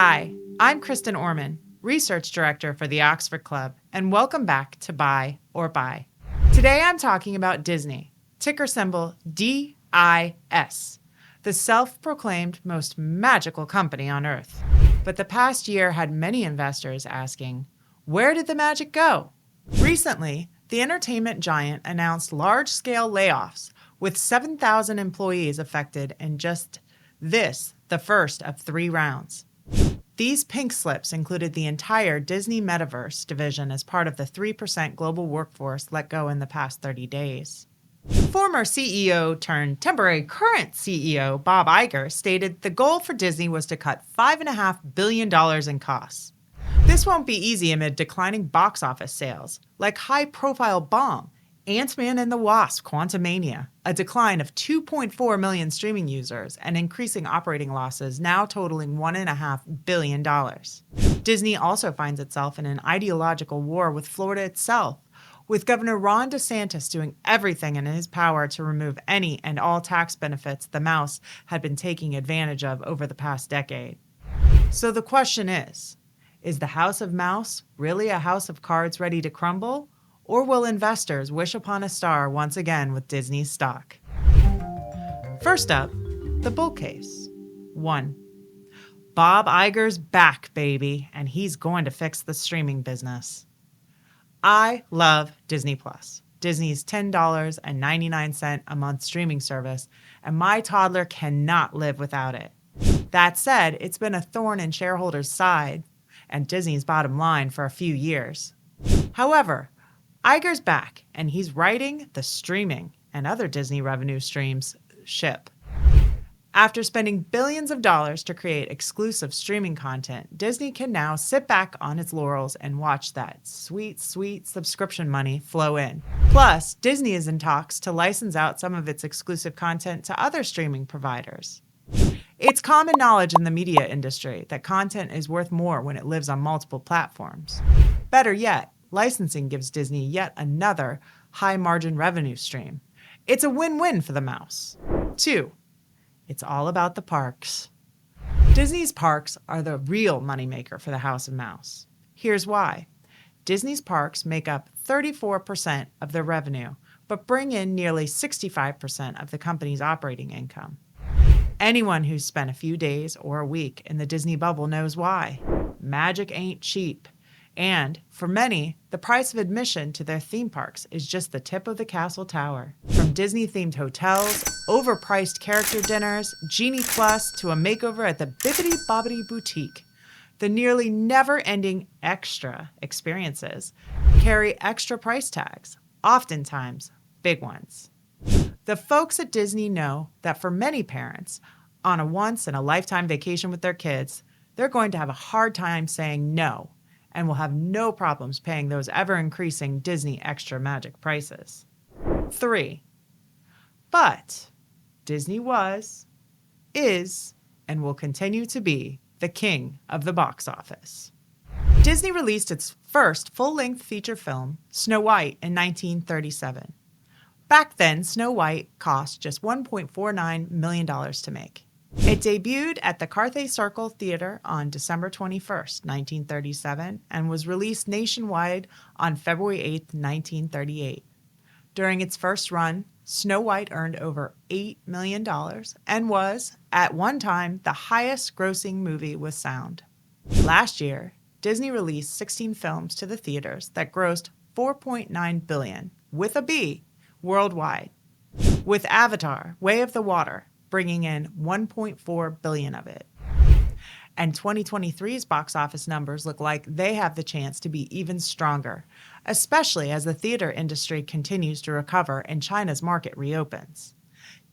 Hi, I'm Kristen Orman, Research Director for the Oxford Club, and welcome back to Buy or Buy. Today I'm talking about Disney, ticker symbol DIS, the self-proclaimed most magical company on Earth. But the past year had many investors asking, where did the magic go? Recently, the entertainment giant announced large-scale layoffs, with 7,000 employees affected in just the first of 3 rounds. These pink slips included the entire Disney metaverse division as part of the 3% global workforce let go in the past 30 days. Former CEO turned temporary current CEO Bob Iger stated the goal for Disney was to cut $5.5 billion in costs. This won't be easy amid declining box office sales, like high-profile bomb Ant-Man and the Wasp Quantumania, a decline of 2.4 million streaming users and increasing operating losses now totaling $1.5 billion. Disney also finds itself in an ideological war with Florida itself, with Governor Ron Desantis doing everything in his power to remove any and all tax benefits the mouse had been taking advantage of over the past decade. So the question is the House of Mouse really a house of cards ready to crumble? Or will investors wish upon a star once again with Disney's stock? First up, the bull case. 1. Bob Iger's back, baby, and he's going to fix the streaming business. I love Disney+, Disney's $10.99 a month streaming service, and my toddler cannot live without it. That said, it's been a thorn in shareholders' side and Disney's bottom line for a few years. However, Iger's back, and he's riding the streaming and other Disney revenue streams ship. After spending billions of dollars to create exclusive streaming content, Disney can now sit back on its laurels and watch that sweet, sweet subscription money flow in. Plus, Disney is in talks to license out some of its exclusive content to other streaming providers. It's common knowledge in the media industry that content is worth more when it lives on multiple platforms. Better yet, licensing gives Disney yet another high-margin revenue stream. It's a win-win for the mouse. 2. It's all about the parks. Disney's parks are the real moneymaker for the House of Mouse. Here's why. Disney's parks make up 34% of their revenue, but bring in nearly 65% of the company's operating income. Anyone who's spent a few days or a week in the Disney bubble knows why. Magic ain't cheap. And, for many, the price of admission to their theme parks is just the tip of the castle tower. From Disney-themed hotels, overpriced character dinners, Genie Plus, to a makeover at the Bibbidi Bobbidi Boutique, the nearly never-ending extra experiences carry extra price tags, oftentimes big ones. The folks at Disney know that for many parents, on a once-in-a-lifetime vacation with their kids, they're going to have a hard time saying no, and will have no problems paying those ever-increasing Disney extra magic prices. 3. But Disney was, is, and will continue to be the king of the box office. Disney released its first full-length feature film, Snow White, in 1937. Back then, Snow White cost just $1.49 million to make. It debuted at the Carthay Circle Theater on December 21, 1937, and was released nationwide on February 8, 1938. During its first run, Snow White earned over $8 million and was, at one time, the highest-grossing movie with sound. Last year, Disney released 16 films to the theaters that grossed $4.9 billion, with a B, worldwide, with Avatar: Way of the Water bringing in $1.4 billion of it. And 2023's box office numbers look like they have the chance to be even stronger, especially as the theater industry continues to recover and China's market reopens.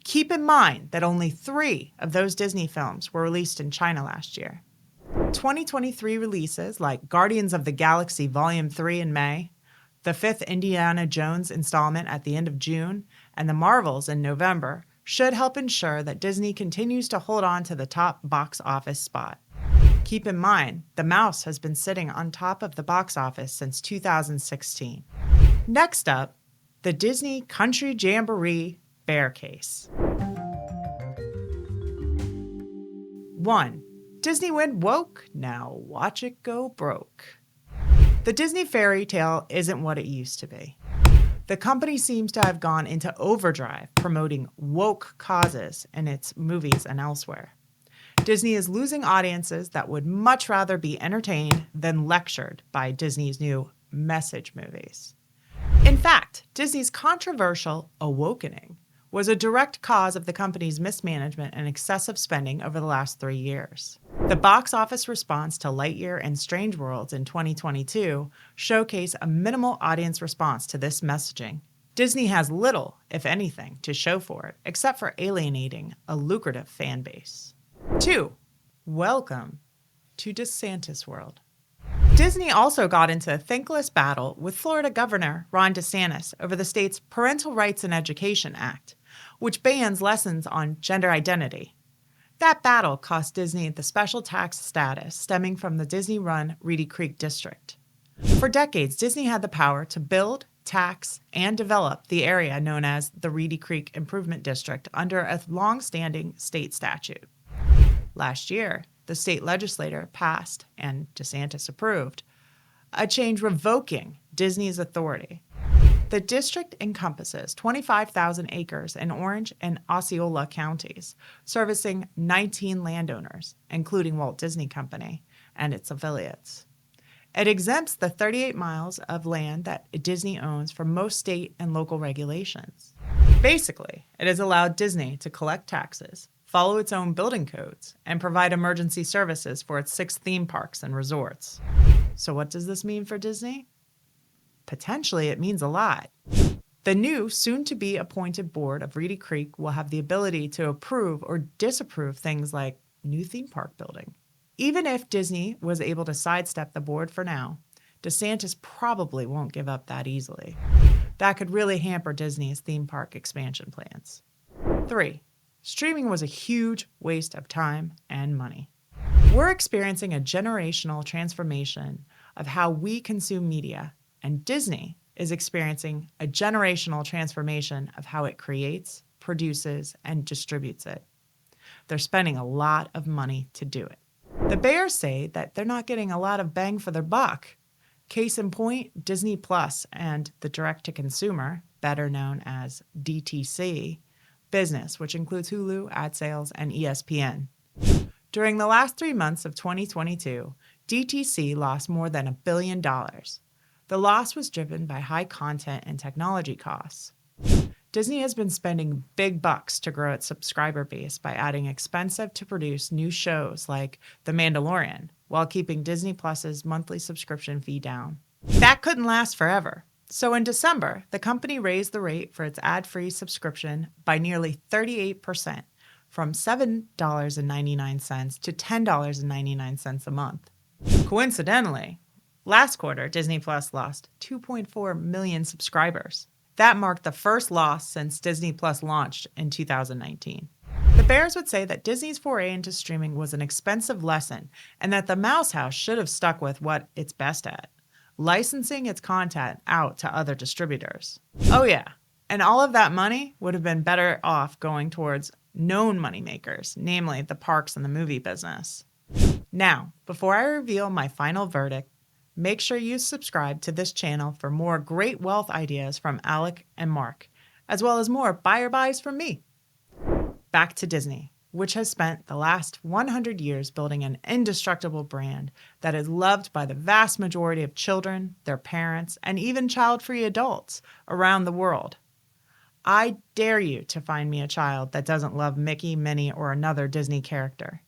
Keep in mind that only 3 of those Disney films were released in China last year. 2023 releases like Guardians of the Galaxy Volume 3 in May, the 5th Indiana Jones installment at the end of June, and The Marvels in November should help ensure that Disney continues to hold on to the top box office spot. Keep in mind, the mouse has been sitting on top of the box office since 2016. Next up, the Disney Country Jamboree bear case. 1. Disney went woke, now watch it go broke. The Disney fairy tale isn't what it used to be. The company seems to have gone into overdrive promoting woke causes in its movies and elsewhere. Disney is losing audiences that would much rather be entertained than lectured by Disney's new message movies. In fact, Disney's controversial awakening was a direct cause of the company's mismanagement and excessive spending over the last 3 years. The box office response to Lightyear and Strange Worlds in 2022 showcase a minimal audience response to this messaging. Disney has little, if anything, to show for it, except for alienating a lucrative fan base. 2. Welcome to DeSantis world. Disney also got into a thankless battle with Florida Governor Ron Desantis over the state's Parental Rights in Education Act, which bans lessons on gender identity. That battle cost Disney the special tax status stemming from the Disney-run Reedy Creek District. For decades, Disney had the power to build, tax, and develop the area known as the Reedy Creek Improvement District under a long-standing state statute. Last year, the state legislature passed, and DeSantis approved, a change revoking Disney's authority. The district encompasses 25,000 acres in Orange and Osceola counties, servicing 19 landowners, including Walt Disney Company and its affiliates. It exempts the 38 miles of land that Disney owns from most state and local regulations. Basically, it has allowed Disney to collect taxes, follow its own building codes, and provide emergency services for its 6 theme parks and resorts. So what does this mean for Disney? Potentially, it means a lot. The new, soon-to-be appointed board of Reedy Creek will have the ability to approve or disapprove things like new theme park building. Even if Disney was able to sidestep the board for now, DeSantis probably won't give up that easily. That could really hamper Disney's theme park expansion plans. 3. Streaming was a huge waste of time and money. We're experiencing a generational transformation of how we consume media, and Disney is experiencing a generational transformation of how it creates, produces, and distributes it. They're spending a lot of money to do it. The Bears say that they're not getting a lot of bang for their buck. Case in point, Disney Plus and the direct-to-consumer, better known as DTC, business, which includes Hulu, ad sales, and ESPN. During the last 3 months of 2022, DTC lost more than $1 billion. The loss was driven by high content and technology costs. Disney has been spending big bucks to grow its subscriber base by adding expensive-to-produce new shows like The Mandalorian, while keeping Disney Plus's monthly subscription fee down. That couldn't last forever. So in December, the company raised the rate for its ad-free subscription by nearly 38%, from $7.99 to $10.99 a month. Coincidentally, last quarter, Disney Plus lost 2.4 million subscribers. That marked the first loss since Disney Plus launched in 2019. The Bears would say that Disney's foray into streaming was an expensive lesson and that the Mouse House should have stuck with what it's best at, licensing its content out to other distributors. Oh yeah, and all of that money would have been better off going towards known moneymakers, namely the parks and the movie business. Now, before I reveal my final verdict, make sure you subscribe to this channel for more great wealth ideas from Alec and Mark, as well as more buyer buys from me. Back to Disney, which has spent the last 100 years building an indestructible brand that is loved by the vast majority of children, their parents, and even child-free adults around the world. I dare you to find me a child that doesn't love Mickey, Minnie, or another Disney character.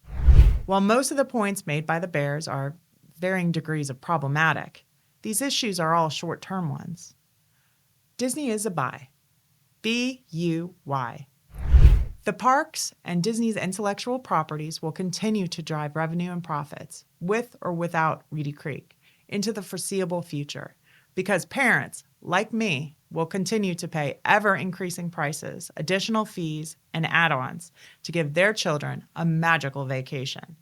While most of the points made by the Bears are varying degrees of problematic, these issues are all short-term ones. Disney is a buy. B-U-Y. The parks and Disney's intellectual properties will continue to drive revenue and profits, with or without Reedy Creek, into the foreseeable future, because parents, like me, will continue to pay ever-increasing prices, additional fees, and add-ons to give their children a magical vacation.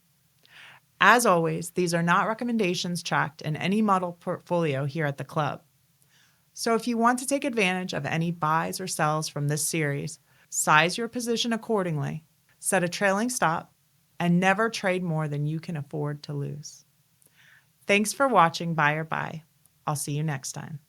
As always, these are not recommendations tracked in any model portfolio here at the club. So if you want to take advantage of any buys or sells from this series, size your position accordingly, set a trailing stop, and never trade more than you can afford to lose. Thanks for watching Buy or Buy. I'll see you next time.